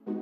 De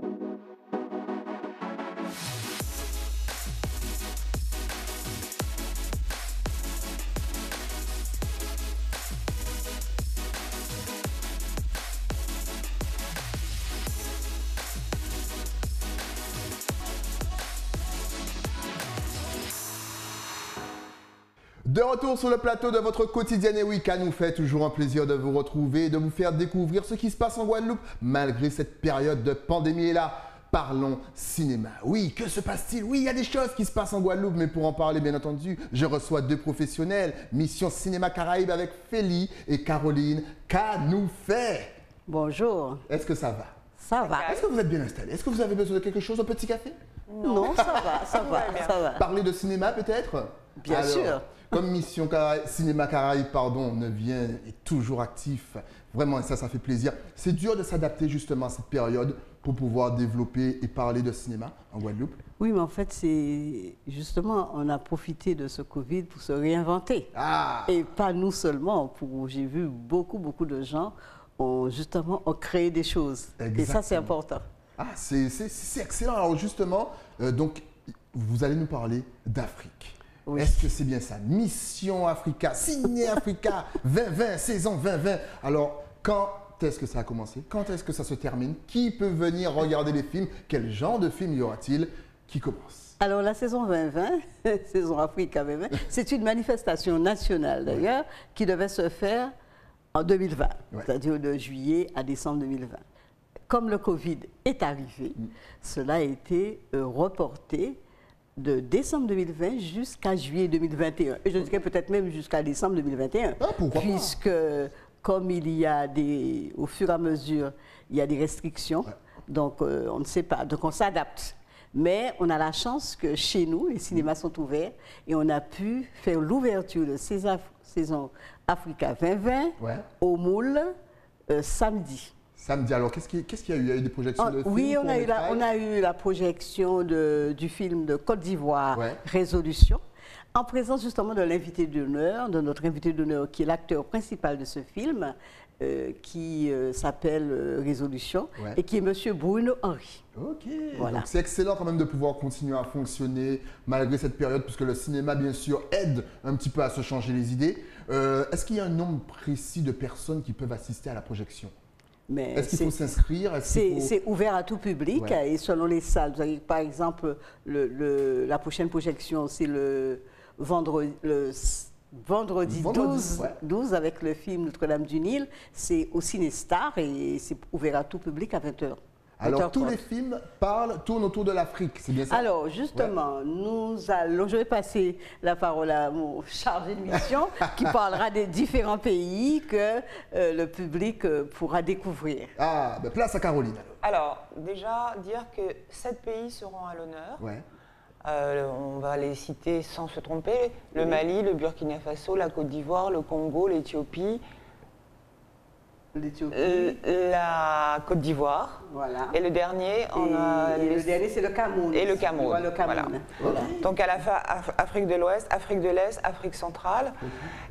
retour sur le plateau de votre quotidien et week-end, nous fait toujours un plaisir de vous retrouver et de vous faire découvrir ce qui se passe en Guadeloupe malgré cette période de pandémie. Et là, parlons cinéma. Oui, que se passe-t-il? Oui, il y a des choses qui se passent en Guadeloupe, mais pour en parler, bien entendu, je reçois deux professionnels. Mission Cinéma Caraïbes avec Félie et Caroline. Qu'a nous fait? Bonjour. Est-ce que ça va? Ça va. Est-ce que vous êtes bien installé? Est-ce que vous avez besoin de quelque chose, un petit café? Non, ça va, ça va, ça va. Parler de cinéma peut-être? Bien sûr. Comme Mission Cinéma Caraïbes, pardon, on est toujours actif. Vraiment, ça fait plaisir. C'est dur de s'adapter justement à cette période pour pouvoir développer et parler de cinéma en Guadeloupe. Oui, mais en fait, c'est justement, on a profité de ce Covid pour se réinventer. Ah. Et pas nous seulement. J'ai vu beaucoup de gens ont créé des choses. Exactement. Et ça, c'est important. Ah, c'est excellent. Alors justement, donc, vous allez nous parler d'Afrique. Oui. Est-ce que c'est bien ça? Mission Africa, Ciné Africa 2020, saison 2020. Alors, quand est-ce que ça a commencé? Quand est-ce que ça se termine? Qui peut venir regarder les films? Quel genre de film y aura-t-il? Qui commence? Alors, la saison 2020, saison Africa 2020, c'est une manifestation nationale d'ailleurs, qui devait se faire en 2020, c'est-à-dire de juillet à décembre 2020. Comme le Covid est arrivé, cela a été reporté de décembre 2020 jusqu'à juillet 2021. Et je dirais peut-être même jusqu'à décembre 2021. Ah, pourquoi puisque, comme il y a au fur et à mesure, il y a des restrictions, donc on ne sait pas, donc on s'adapte. Mais on a la chance que chez nous, les cinémas sont ouverts et on a pu faire l'ouverture de saison Africa 2020 au Moule samedi. Samedi, alors qu'est-ce qu'il y a eu? Il y a eu des projections de films? Oui, on a eu la projection du film de Côte d'Ivoire, Résolution, en présence justement de l'invité d'honneur, de notre invité d'honneur qui est l'acteur principal de ce film, qui s'appelle Résolution, et qui est M. Bruno Henry. Ok, voilà. C'est excellent quand même de pouvoir continuer à fonctionner malgré cette période, puisque le cinéma, bien sûr, aide un petit peu à se changer les idées. Est-ce qu'il y a un nombre précis de personnes qui peuvent assister à la projection? Est-ce qu'il faut s'inscrire? C'est ouvert à tout public et selon les salles. Par exemple, la prochaine projection, c'est le vendredi 12 avec le film Notre-Dame du Nil. C'est au Cinestar et c'est ouvert à tout public à 20h. Alors, tous les films tournent autour de l'Afrique, c'est bien ça? Alors, justement, je vais passer la parole à mon chargé de mission qui parlera des différents pays que le public pourra découvrir. Ah, ben place à Caroline. Alors, déjà, dire que 7 pays seront à l'honneur. On va les citer sans se tromper. Le Mali, le Burkina Faso, la Côte d'Ivoire, le Congo, l'Éthiopie. La Côte d'Ivoire. Voilà. Et le dernier, c'est le Cameroun. Et le Cameroun. Voilà. Donc à la fin, Afrique de l'Ouest, Afrique de l'Est, Afrique centrale.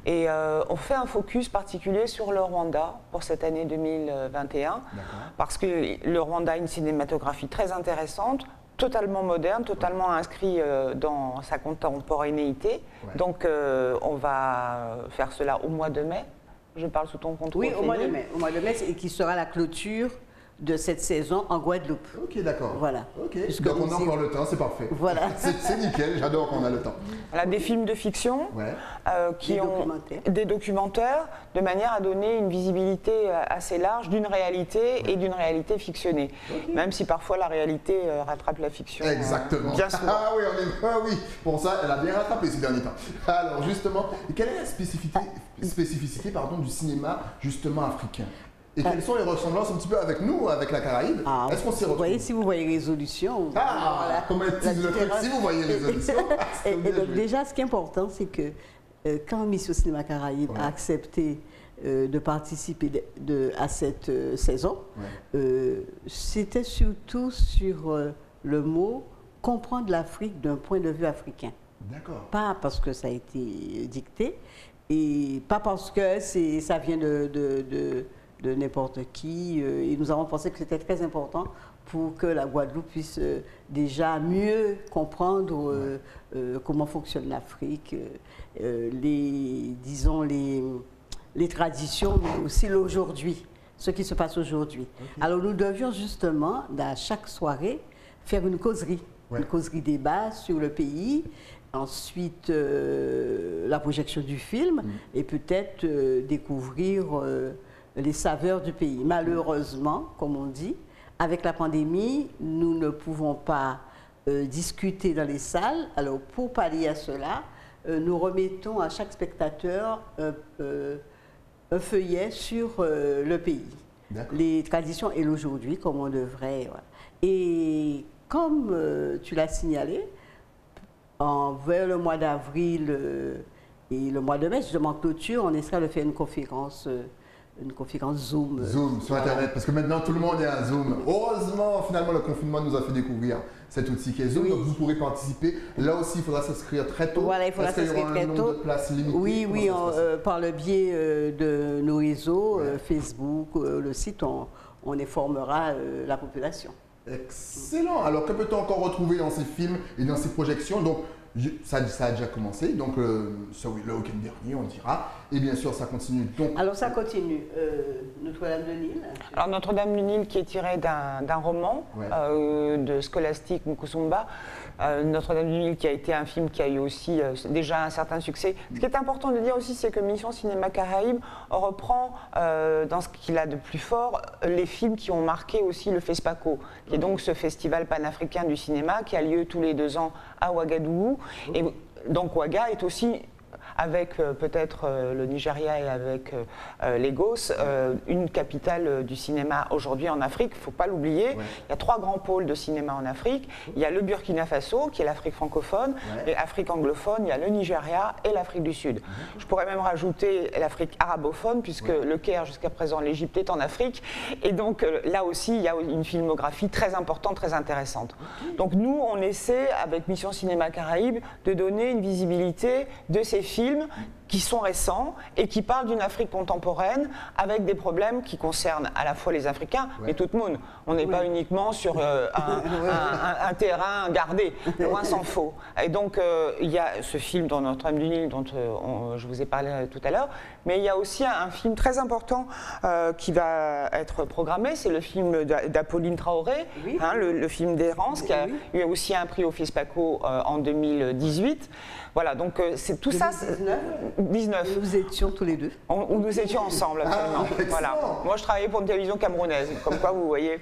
Et on fait un focus particulier sur le Rwanda pour cette année 2021. Parce que le Rwanda a une cinématographie très intéressante, totalement moderne, totalement inscrit dans sa contemporanéité. Donc on va faire cela au mois de mai. Je parle sous ton contrôle. Oui, au mois de mai. Au mois de mai, qui sera la clôture de cette saison en Guadeloupe. Ok, d'accord. Voilà. Okay. Donc on a encore le temps, c'est parfait. Voilà. C'est nickel, j'adore qu'on a le temps. Voilà, des films de fiction, des documentaires, de manière à donner une visibilité assez large d'une réalité et d'une réalité fictionnée. Même si parfois la réalité rattrape la fiction. Exactement. Bien souvent. Oui, pour ça, elle a bien rattrapé ces derniers temps. Alors justement, quelle est la spécificité du cinéma justement africain? Et quelles sont les ressemblances un petit peu avec nous, avec la Caraïbe? Est-ce qu'on s'y retrouve? Si vous voyez Résolution. Comment est-il le truc? Si vous voyez Résolution. Et donc déjà, ce qui est important, c'est que quand Mission Cinéma Caraïbe a accepté de participer à cette saison, c'était surtout sur le mot comprendre l'Afrique d'un point de vue africain. D'accord. Pas parce que ça a été dicté et pas parce que ça vient de n'importe qui. Et nous avons pensé que c'était très important pour que la Guadeloupe puisse déjà mieux comprendre comment fonctionne l'Afrique, disons les traditions, mais aussi l'aujourd'hui, ce qui se passe aujourd'hui. Alors nous devions justement, à chaque soirée, faire une causerie débat sur le pays, ensuite la projection du film et peut-être découvrir les saveurs du pays. Malheureusement, comme on dit, avec la pandémie, nous ne pouvons pas discuter dans les salles. Alors pour pallier à cela, nous remettons à chaque spectateur un feuillet sur le pays, les traditions et l'aujourd'hui, comme on devrait. Voilà. Et comme tu l'as signalé, vers le mois d'avril et le mois de mai, justement, clôture, on essaiera de faire une conférence Zoom. Zoom sur Internet, parce que maintenant tout le monde est à Zoom. Heureusement, finalement, le confinement nous a fait découvrir cet outil qui est Zoom, donc vous pourrez participer. Là aussi, il faudra s'inscrire très tôt. Voilà, il faudra s'inscrire très tôt. Oui, par le biais de nos réseaux, Facebook, le site, on informera la population. Excellent. Alors, que peut-on encore retrouver dans ces films et dans ces projections? Donc, ça a déjà commencé, donc le week-end dernier, on dira. Et bien sûr, ça continue. Donc, alors, ça continue. Notre-Dame-de-Nil. Alors, Notre-Dame-de-Nil, qui est tiré d'un roman de Scholastique Mukusumba. Notre-Dame-du-Nil, qui a été un film qui a eu aussi déjà un certain succès. Ce qui est important de dire aussi, c'est que Mission Cinéma Caraïbes reprend dans ce qu'il a de plus fort les films qui ont marqué aussi le FESPACO, qui est donc ce festival panafricain du cinéma qui a lieu tous les 2 ans à Ouagadougou. Et donc Ouaga est aussi, avec peut-être le Nigeria et avec Lagos, une capitale du cinéma aujourd'hui en Afrique, il ne faut pas l'oublier. Il y a 3 grands pôles de cinéma en Afrique. Il y a le Burkina Faso, qui est l'Afrique francophone, et l'Afrique anglophone, il y a le Nigeria et l'Afrique du Sud. Je pourrais même rajouter l'Afrique arabophone, puisque le Caire, jusqu'à présent, l'Égypte est en Afrique. Et donc là aussi, il y a une filmographie très importante, très intéressante. Donc nous, on essaie, avec Mission Cinéma Caraïbes, de donner une visibilité de ces films qui sont récents et qui parlent d'une Afrique contemporaine avec des problèmes qui concernent à la fois les Africains et tout le monde. On n'est pas uniquement sur un terrain gardé, loin s'en faut. Et donc il y a ce film dans Notre-Dame-du-Nil dont je vous ai parlé tout à l'heure, mais il y a aussi un film très important qui va être programmé, c'est le film d'Apolline Traoré, le film d'Errance, qui a eu aussi un prix au FESPACO en 2018. Voilà, donc c'est tout 19. Nous étions tous les deux. Nous étions ensemble, absolument. Voilà. Moi, je travaillais pour une télévision camerounaise, comme quoi vous voyez.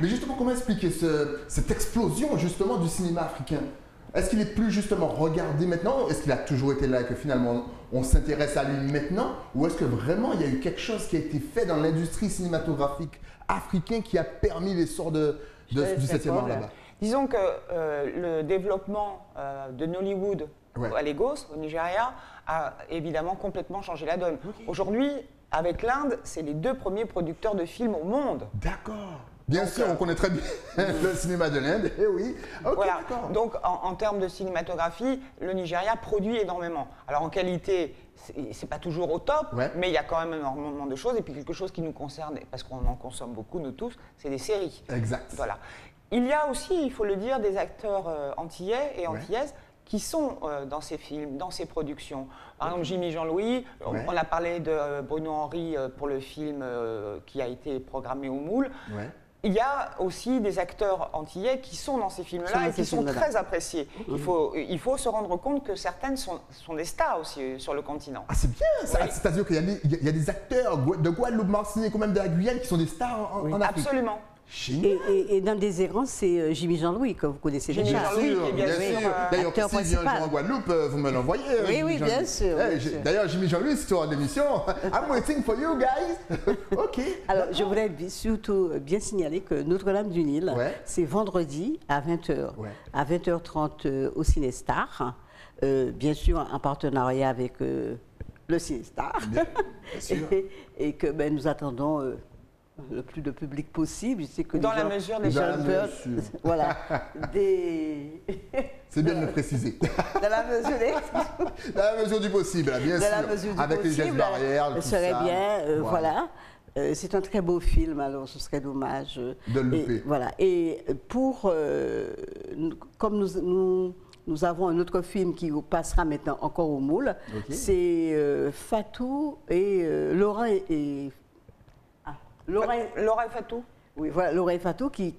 Mais justement, comment expliquer cette explosion justement du cinéma africain? Est-ce qu'il est plus justement regardé maintenant? Est-ce qu'il a toujours été là et que finalement on s'intéresse à lui maintenant? Ou est-ce que vraiment il y a eu quelque chose qui a été fait dans l'industrie cinématographique africaine qui a permis l'essor du 7e art là-bas? Disons que le développement de Nollywood à Lagos, au Nigeria, a évidemment complètement changé la donne. Aujourd'hui, avec l'Inde, c'est les 2 premiers producteurs de films au monde. D'accord. Bien sûr, on connaît très bien le cinéma de l'Inde, eh oui. Voilà. Donc, en termes de cinématographie, le Nigeria produit énormément. Alors, en qualité, c'est pas toujours au top, mais il y a quand même énormément de choses. Et puis, quelque chose qui nous concerne, parce qu'on en consomme beaucoup, nous tous, c'est des séries. Exact. Voilà. Il y a aussi, il faut le dire, des acteurs antillais et antillaises qui sont dans ces films, dans ces productions. Par exemple, Jimmy Jean-Louis, on a parlé de Bruno Henry pour le film qui a été programmé au Moule. Il y a aussi des acteurs antillais qui sont dans ces films-là et qui sont très appréciés. Il faut se rendre compte que certaines sont des stars aussi sur le continent. Ah, c'est bien ça. C'est-à-dire qu'il y a des acteurs de Guadeloupe, Martinique ou même de la Guyane qui sont des stars en Afrique. Absolument. Et dans des errances, c'est Jimmy Jean-Louis que vous connaissez déjà. Bien sûr. D'ailleurs, si vient un jour en Guadeloupe, vous me l'envoyez. Oui, bien sûr. D'ailleurs, Jimmy Jean-Louis, si tu auras d'émission, I'm waiting for you guys. OK. Alors, je voulais surtout bien signaler que Notre-Dame-du-Nil, c'est vendredi à 20h. À 20h30 au Cinestar. Bien sûr, en partenariat avec le Cinestar. Bien sûr. Et que nous attendons le plus de public possible. Je sais que dans la mesure des jeunes peuvent, voilà, c'est bien de le préciser. Dans la mesure dans la mesure du possible, bien sûr. Avec les gestes barrières, tout ça. serait bien, voilà. C'est un très beau film, alors ce serait dommage. De le louper. Et, voilà. Et comme nous avons un autre film qui passera maintenant encore au moule, c'est Fatou et Laura et Laura et Fatou. Oui, voilà, Laura et Fatou, qui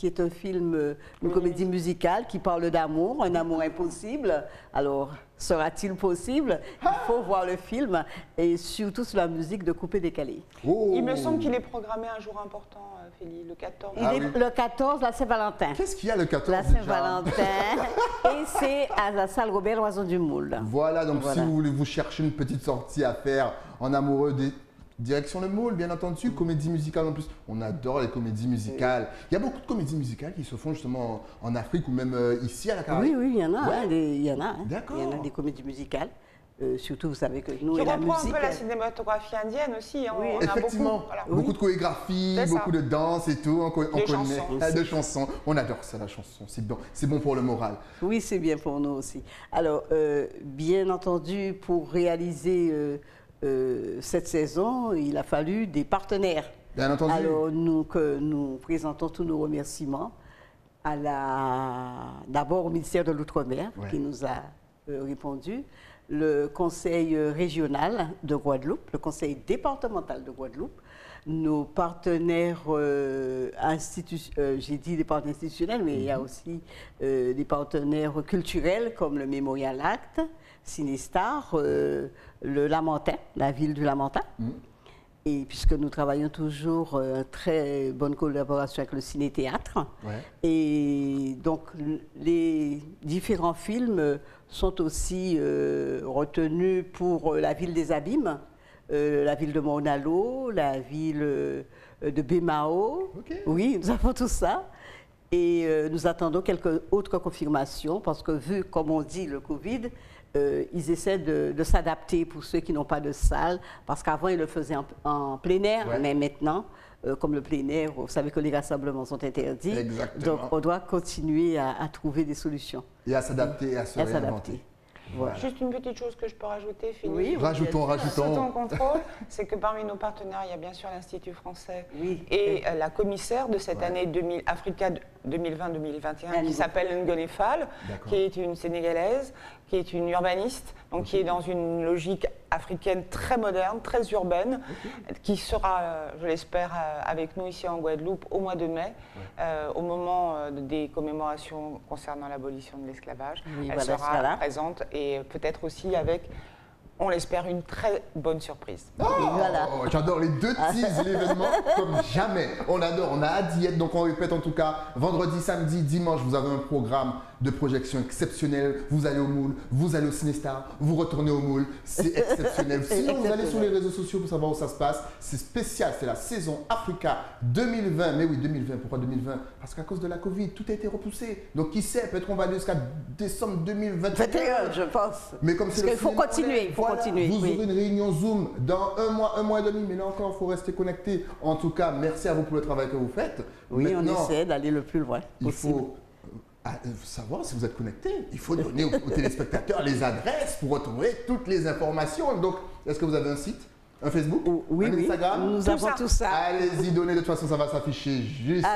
est un film, une comédie musicale qui parle d'amour, un amour impossible. Alors, sera-t-il possible? Il faut voir le film et surtout sur la musique de Coupé Décalé. Oh. Il me semble qu'il est programmé un jour important, Félix, le 14. Le 14, la Saint-Valentin. Qu'est-ce qu'il y a le 14 La Saint-Valentin. Et c'est à la salle Robert Loison du Moule. Voilà, donc si vous voulez vous chercher une petite sortie à faire en amoureux direction le Moule, bien entendu, comédie musicale en plus. On adore les comédies musicales. Il y a beaucoup de comédies musicales qui se font justement en Afrique ou même ici à la Caraïbe. Oui, il y en a. Ouais. Il y en a. D'accord. Il y en a des comédies musicales. Surtout, vous savez que nous qui et la reprend musique... un peu la cinématographie indienne aussi. Hein. Oui. On a Effectivement, beaucoup, voilà. beaucoup de chorégraphie, beaucoup de danse et tout. On connaît de chansons. On adore ça, la chanson. C'est bon pour le moral. Oui, c'est bien pour nous aussi. Alors, bien entendu, pour réaliser cette saison, il a fallu des partenaires. Bien entendu. Alors, nous présentons tous nos remerciements d'abord au ministère de l'Outre-mer qui nous a répondu, le conseil régional de Guadeloupe, le conseil départemental de Guadeloupe, nos partenaires j'ai dit des partenaires institutionnels, mais il y a aussi des partenaires culturels comme le Mémorial Act, Cinestar, le Lamentin, la ville du Lamentin. Et puisque nous travaillons toujours en très bonne collaboration avec le Ciné-Théâtre. Et donc, les différents films sont aussi retenus pour la ville des Abîmes, la ville de Morne-à-l'Eau, la ville de Bémao. Oui, nous avons tout ça. Et nous attendons quelques autres confirmations parce que vu, comme on dit, le Covid, ils essaient de s'adapter pour ceux qui n'ont pas de salle, parce qu'avant, ils le faisaient en plein air, mais maintenant, comme le plein air, vous savez que les rassemblements sont interdits. Exactement. Donc, on doit continuer à trouver des solutions. Et à s'adapter et à se réinventer. Voilà. Juste une petite chose que je peux rajouter, Philippe. Oui, rajoutons. Sous ton contrôle, c'est que parmi nos partenaires, il y a bien sûr l'Institut français et la commissaire de cette année Africa 2020-2021 qui s'appelle Ngone Fall, qui est une Sénégalaise, qui est une urbaniste, donc qui est dans une logique africaine très moderne, très urbaine, qui sera, je l'espère, avec nous ici en Guadeloupe au mois de mai, au moment des commémorations concernant l'abolition de l'esclavage. Elle sera présente et peut-être aussi avec, on l'espère, une très bonne surprise. J'adore les deux teases, l'événement comme jamais. On adore, on a hâte d'y être. Donc on répète en tout cas, vendredi, samedi, dimanche, vous avez un programme de projection exceptionnel. Vous allez au Moule, vous allez au Cinestar, vous retournez au Moule. C'est exceptionnel. Sinon, vous allez sur les réseaux sociaux pour savoir où ça se passe. C'est spécial, c'est la saison Africa 2020. Mais oui, 2020, pourquoi 2020? Parce qu'à cause de la Covid, tout a été repoussé. Donc qui sait, peut-être qu'on va aller jusqu'à décembre 2021. Je pense. Mais comme c'est il faut continuer. Vous aurez une réunion Zoom dans un mois et demi, mais là encore, il faut rester connecté. En tout cas, merci à vous pour le travail que vous faites. Oui, maintenant, on essaie d'aller le plus loin possible. Il faut savoir si vous êtes connecté. Il faut donner aux téléspectateurs les adresses pour retrouver toutes les informations. Donc, est-ce que vous avez un site, un Facebook, un Instagram? Nous avons tout ça. Allez-y, donnez. De toute façon, ça va s'afficher juste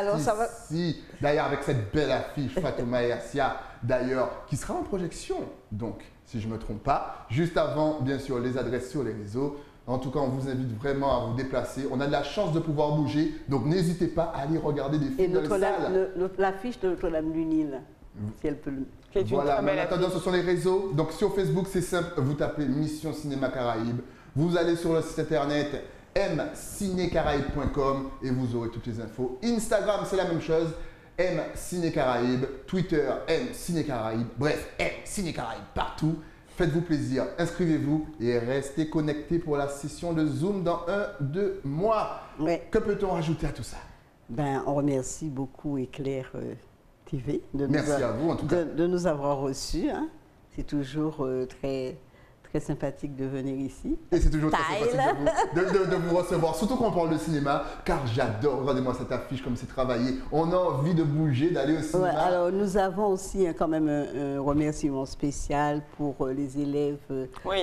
ici. D'ailleurs, avec cette belle affiche, Fatouma et Assia, d'ailleurs, qui sera en projection. Donc, si je ne me trompe pas, juste avant, bien sûr, les adresses sur les réseaux. En tout cas, on vous invite vraiment à vous déplacer. On a de la chance de pouvoir bouger, donc n'hésitez pas à aller regarder des films dans les salles. L'affiche de Notre-Dame du Nil, si elle peut le... Voilà, mais en attendant, ce sont les réseaux. Donc sur Facebook, c'est simple, vous tapez Mission Cinéma Caraïbe. Vous allez sur le site internet mcinecaraïbe.com et vous aurez toutes les infos. Instagram, c'est la même chose. mcinecaraïbe, Twitter, mcinecaraïbe, bref, mcinecaraïbe partout. Faites-vous plaisir, inscrivez-vous et restez connectés pour la session de Zoom dans 1-2 mois. Que peut-on rajouter à tout ça? On remercie beaucoup Éclair TV Merci à vous, en tout cas. de nous avoir reçus. Hein. C'est toujours très sympathique de venir ici. Et c'est toujours très sympathique de vous recevoir, surtout quand on parle de cinéma, car j'adore, regardez-moi cette affiche comme c'est travaillé. On a envie de bouger, d'aller au cinéma. Alors nous avons aussi quand même un remerciement spécial pour les élèves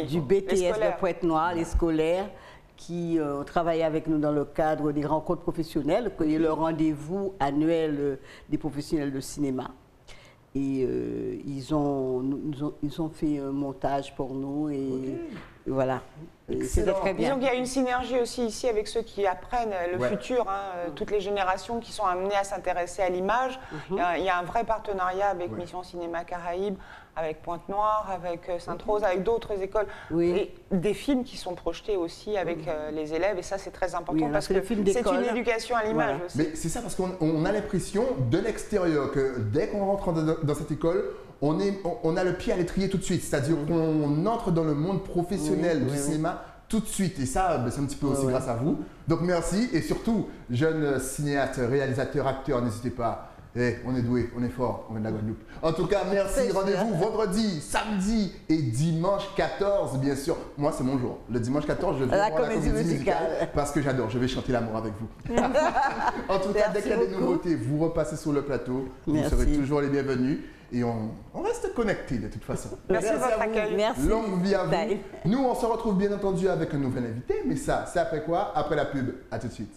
du BTS de Pointe-Noire, les scolaires, qui ont travaillé avec nous dans le cadre des rencontres professionnelles, qui est le rendez-vous annuel des professionnels de cinéma. Et ils ont fait un montage pour nous et voilà. C'était très bien. Disons qu'il y a une synergie aussi ici avec ceux qui apprennent le futur, toutes les générations qui sont amenées à s'intéresser à l'image. Il y a un vrai partenariat avec Mission Cinéma Caraïbes, avec Pointe-Noire, avec Sainte-Rose, avec d'autres écoles. Et des films qui sont projetés aussi avec les élèves. Et ça, c'est très important parce que c'est une éducation à l'image aussi. Mais c'est ça parce qu'on a l'impression de l'extérieur que dès qu'on rentre dans cette école, on a le pied à l'étrier tout de suite. C'est-à-dire qu'on entre dans le monde professionnel du cinéma tout de suite. Et ça, c'est un petit peu aussi grâce à vous. Donc merci. Et surtout, jeunes cinéastes, réalisateurs, acteurs, n'hésitez pas. On est doués, on est fort, on est de la Guadeloupe. En tout cas, merci. Rendez-vous vendredi, samedi et dimanche 14, bien sûr. Moi, c'est mon jour. Le dimanche 14, je vais voir la comédie musicale parce que j'adore. Je vais chanter l'amour avec vous. En tout cas, dès qu'il y a des nouveautés, vous repassez sur le plateau. Vous serez toujours les bienvenus. Et on reste connectés de toute façon. Merci de votre accueil. Merci. Longue vie à vous. Nous, on se retrouve bien entendu avec un nouvel invité. Mais ça, c'est après quoi? Après la pub. À tout de suite.